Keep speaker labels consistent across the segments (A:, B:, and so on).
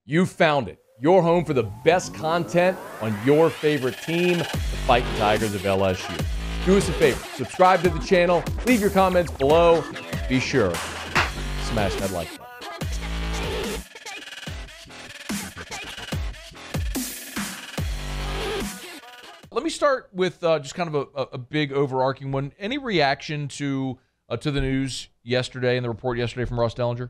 A: You found it. Your home for the best content on your favorite team, the Fighting Tigers of LSU. Do us a favor. Subscribe to the channel. Leave your comments below. Be sure to smash that like button. Let me start with just kind of a big overarching one. Any reaction to the news yesterday and the report yesterday from Ross Dellinger?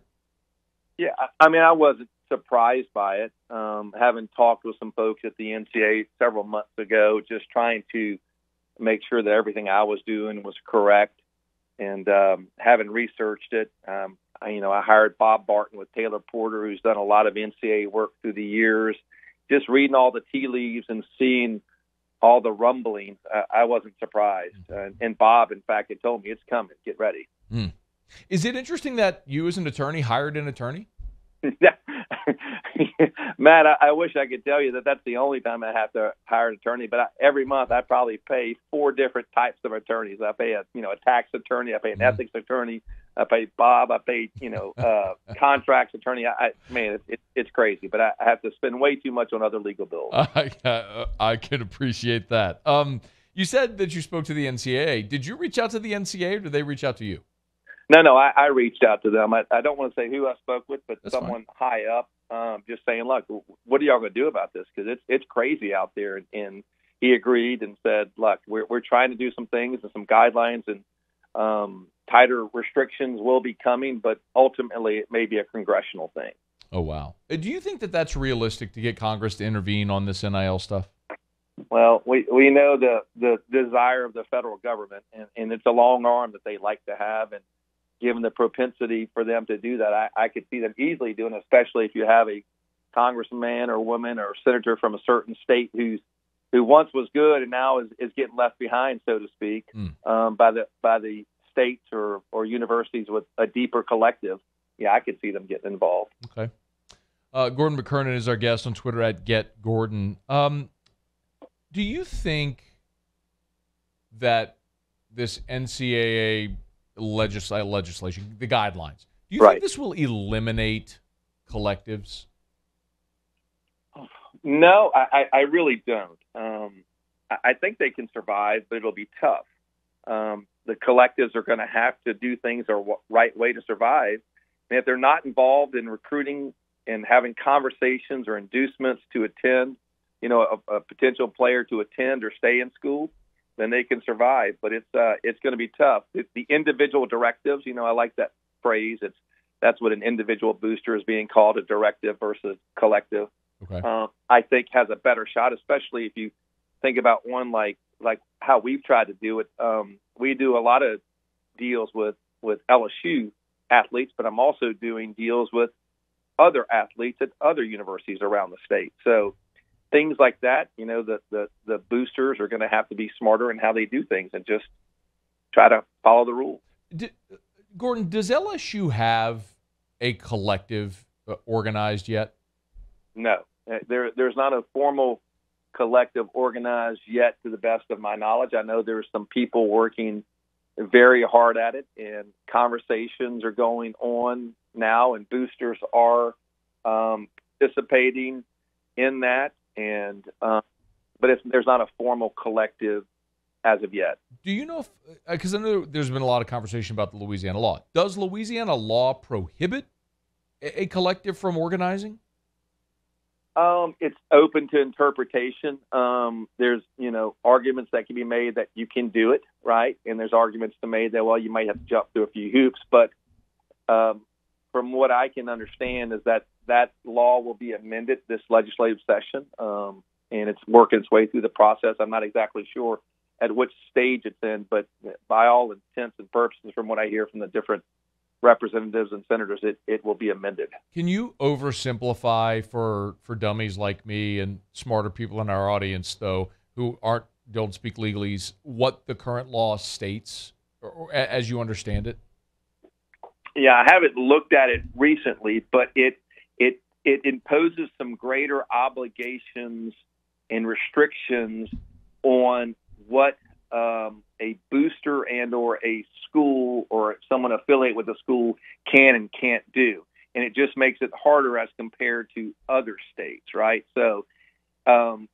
B: Yeah, I mean, I wasn't surprised by it. Having talked with some folks at the NCAA several months ago, just trying to make sure that everything I was doing was correct, and having researched it, I hired Bob Barton with Taylor Porter, who's done a lot of NCAA work through the years. Just reading all the tea leaves and seeing all the rumblings, I wasn't surprised. And Bob, in fact, had told me it's coming. Get ready.
A: Is it interesting that you, as an attorney, hired an attorney?
B: Matt, I wish I could tell you that that's the only time I have to hire an attorney. But every month I probably pay 4 different types of attorneys. I pay a tax attorney. I pay an ethics attorney. I pay Bob. I pay contracts attorney. It's crazy. But I have to spend way too much on other legal bills.
A: I can appreciate that. You said that you spoke to the NCAA. Did you reach out to the NCAA, or did they reach out to you?
B: No, I reached out to them. I don't want to say who I spoke with, but
A: That's
B: someone high up, just saying, look, what are y'all going to do about this? Because it's crazy out there. And he agreed and said, look, we're trying to do some things and some guidelines, and tighter restrictions will be coming, but ultimately it may be a congressional thing.
A: Oh, wow. Do you think that that's realistic to get Congress to intervene on this NIL stuff?
B: Well, we know the desire of the federal government, and it's a long arm that they like to have, and given the propensity for them to do that, I could see them easily doing it, especially if you have a congressman or woman or senator from a certain state who once was good and now is getting left behind, so to speak, by the states or universities with a deeper collective. Yeah, I could see them getting involved.
A: Okay. Gordon McKernan is our guest on Twitter at GetGordon. Do you think that this NCAA legislation, the guidelines, do you think this will eliminate collectives?
B: No, I really don't. I think they can survive, but it'll be tough. The collectives are going to have to do things the right way to survive. And if they're not involved in recruiting and having conversations or inducements to attend, a potential player to attend or stay in school, then they can survive. But it's going to be tough. The individual directives, I like that phrase. That's what an individual booster is being called, a directive versus collective.
A: Okay.
B: I think has a better shot, especially if you think about one like how we've tried to do it. We do a lot of deals with LSU athletes, but I'm also doing deals with other athletes at other universities around the state. So things like that, the boosters are going to have to be smarter in how they do things and just try to follow the rules.
A: Gordon, does LSU have a collective organized yet?
B: No, there's not a formal collective organized yet, to the best of my knowledge. I know there's some people working very hard at it, and conversations are going on now, and boosters are participating in that. And but there's not a formal collective as of yet.
A: Do you know if, because I know there's been a lot of conversation about the Louisiana law. Does Louisiana law prohibit a collective from organizing?
B: It's open to interpretation. There's, arguments that can be made that you can do it, right? And there's arguments to made that, well, you might have to jump through a few hoops. But from what I can understand is that law will be amended this legislative session, and it's working its way through the process. I'm not exactly sure at which stage it's in, but by all intents and purposes, from what I hear from the different representatives and senators, it will be amended.
A: Can you oversimplify for dummies like me and smarter people in our audience, though, who don't speak legalese, what the current law states, or as you understand it?
B: Yeah, I haven't looked at it recently, but it imposes some greater obligations and restrictions on what a booster and or a school or someone affiliated with a school can and can't do. and it just makes it harder as compared to other states, right? So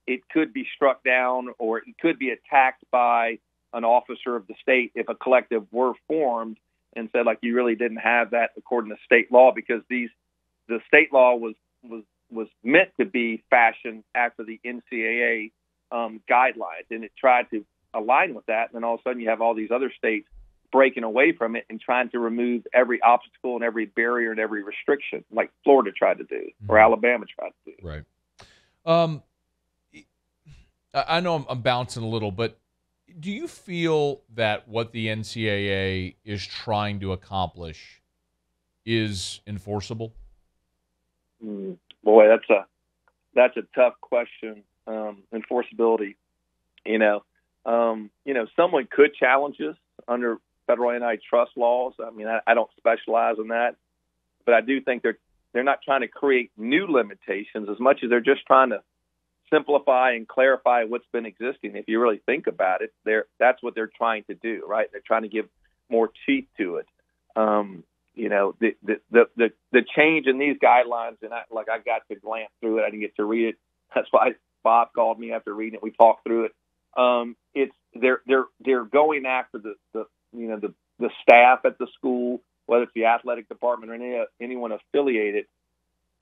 B: it could be struck down, or it could be attacked by an officer of the state if a collective were formed and said, like, you really didn't have that according to state law, because the state law was meant to be fashioned after the NCAA guidelines, and it tried to align with that. And then all of a sudden you have all these other states breaking away from it and trying to remove every obstacle and every barrier and every restriction, like Florida tried to do, or Alabama tried to do.
A: Right. I know I'm bouncing a little, but do you feel that what the NCAA is trying to accomplish is enforceable?
B: Boy, that's a tough question. Enforceability, someone could challenge us under federal antitrust laws. I mean, I don't specialize in that, but I do think they're not trying to create new limitations as much as they're just trying to simplify and clarify what's been existing. If you really think about it, that's what they're trying to do, right? They're trying to give more teeth to it. The change in these guidelines, and I got to glance through it. I didn't get to read it. That's why Bob called me after reading it. We talked through it. They're going after the staff at the school, whether it's the athletic department or anyone affiliated,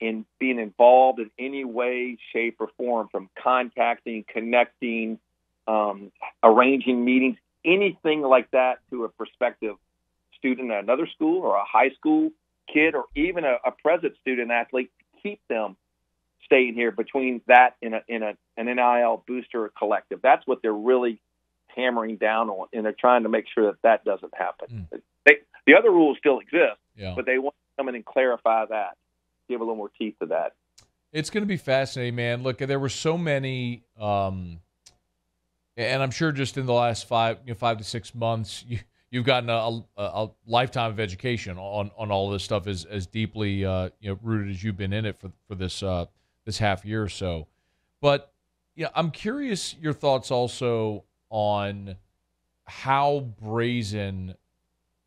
B: in being involved in any way, shape, or form, from contacting, connecting, arranging meetings, anything like that, to a prospective student at another school or a high school kid, or even a present student athlete, to keep them staying here between that and an NIL booster collective. That's what they're really hammering down on, and they're trying to make sure that doesn't happen. The other rules still exist, but they want to come in and clarify that, give a little more teeth to that.
A: It's going to be fascinating, man. Look, there were so many, and I'm sure just in the last 5 to 6 months, you've gotten a lifetime of education on all this stuff, as deeply rooted as you've been in it for this half year or so. But I'm curious your thoughts also on how brazen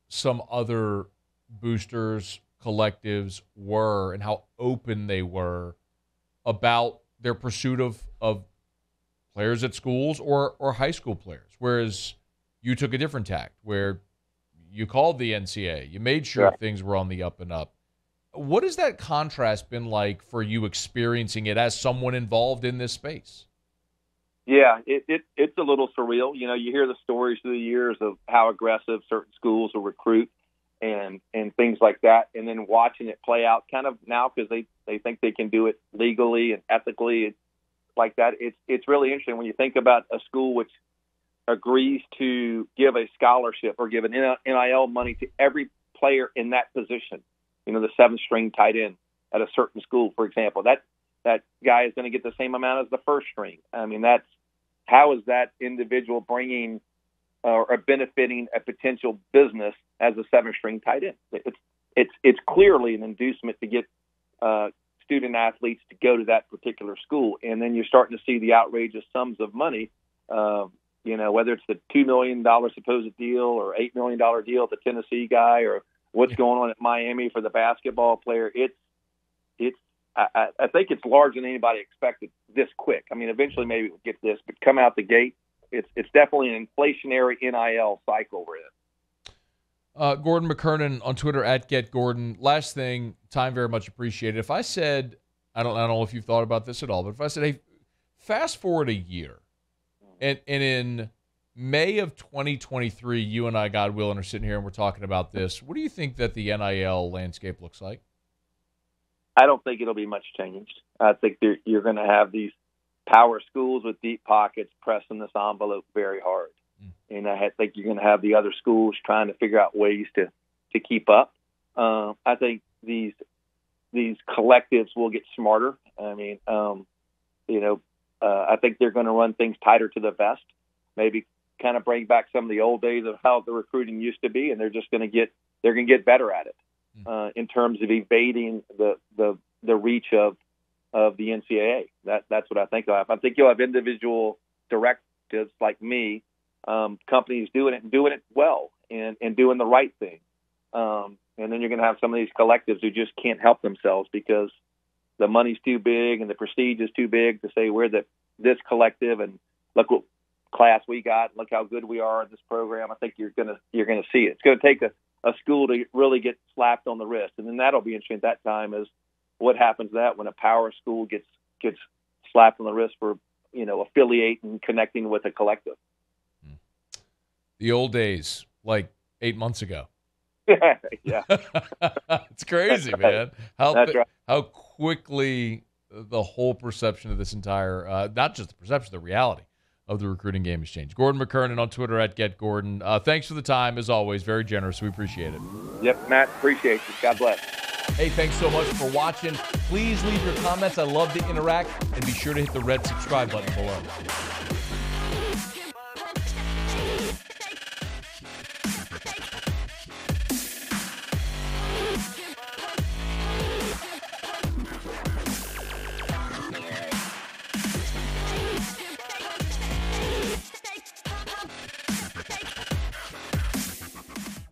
A: some other boosters, collectives were, and how open they were about their pursuit of players at schools or high school players, whereas you took a different tack where you called the NCAA. You made sure things were on the up and up. What has that contrast been like for you, experiencing it as someone involved in this space?
B: Yeah, it's a little surreal. You hear the stories through the years of how aggressive certain schools will recruit and things like that, and then watching it play out kind of now because they think they can do it legally and ethically like that. It's really interesting when you think about a school which agrees to give a scholarship or give an NIL money to every player in that position. The 7th string tight end at a certain school, for example, that guy is going to get the same amount as the 1st string. I mean, how is that individual bringing or benefiting a potential business as a 7th string tight end? It's clearly an inducement to get student athletes to go to that particular school, and then you're starting to see the outrageous sums of money. Whether it's the $2 million supposed deal or $8 million deal at the Tennessee guy, or what's going on at Miami for the basketball player. I think it's larger than anybody expected this quick. I mean, eventually maybe we'll get this, but come out the gate, it's definitely an inflationary NIL cycle we're in.
A: Gordon McKernan on Twitter @GetGordon. Last thing, time very much appreciated. If I said, I don't know if you've thought about this at all, but if I said, hey, fast forward a year, and in May of 2023, you and I, God willing, are sitting here and we're talking about this. What do you think that the NIL landscape looks like?
B: I don't think it'll be much changed. I think you're going to have these power schools with deep pockets pressing this envelope very hard. And I think you're going to have the other schools trying to figure out ways to keep up. I think these collectives will get smarter. I mean, I think they're going to run things tighter to the vest, maybe kind of bring back some of the old days of how the recruiting used to be, and they're going to get better at it in terms of evading the reach of the NCAA. That's what I think you'll have. I think you'll have individual directives like me, companies doing it well and doing the right thing. And then you're going to have some of these collectives who just can't help themselves because the money's too big and the prestige is too big to say we're this collective and look what class we got, look how good we are in this program. I think you're gonna see it. It's going to take a school to really get slapped on the wrist, and then that'll be interesting at that time is what happens to that when a power school gets slapped on the wrist for affiliating and connecting with a collective.
A: The old days, like 8 months ago.
B: Yeah,
A: it's crazy,
B: right.
A: man. How quickly the whole perception of this entire, not just the perception, the reality of the recruiting game has changed. Gordon McKernan on Twitter at GetGordon. Thanks for the time, as always. Very generous. We appreciate it.
B: Yep, Matt, appreciate you. God bless.
A: Hey, thanks so much for watching. Please leave your comments. I love to interact. And be sure to hit the red subscribe button below.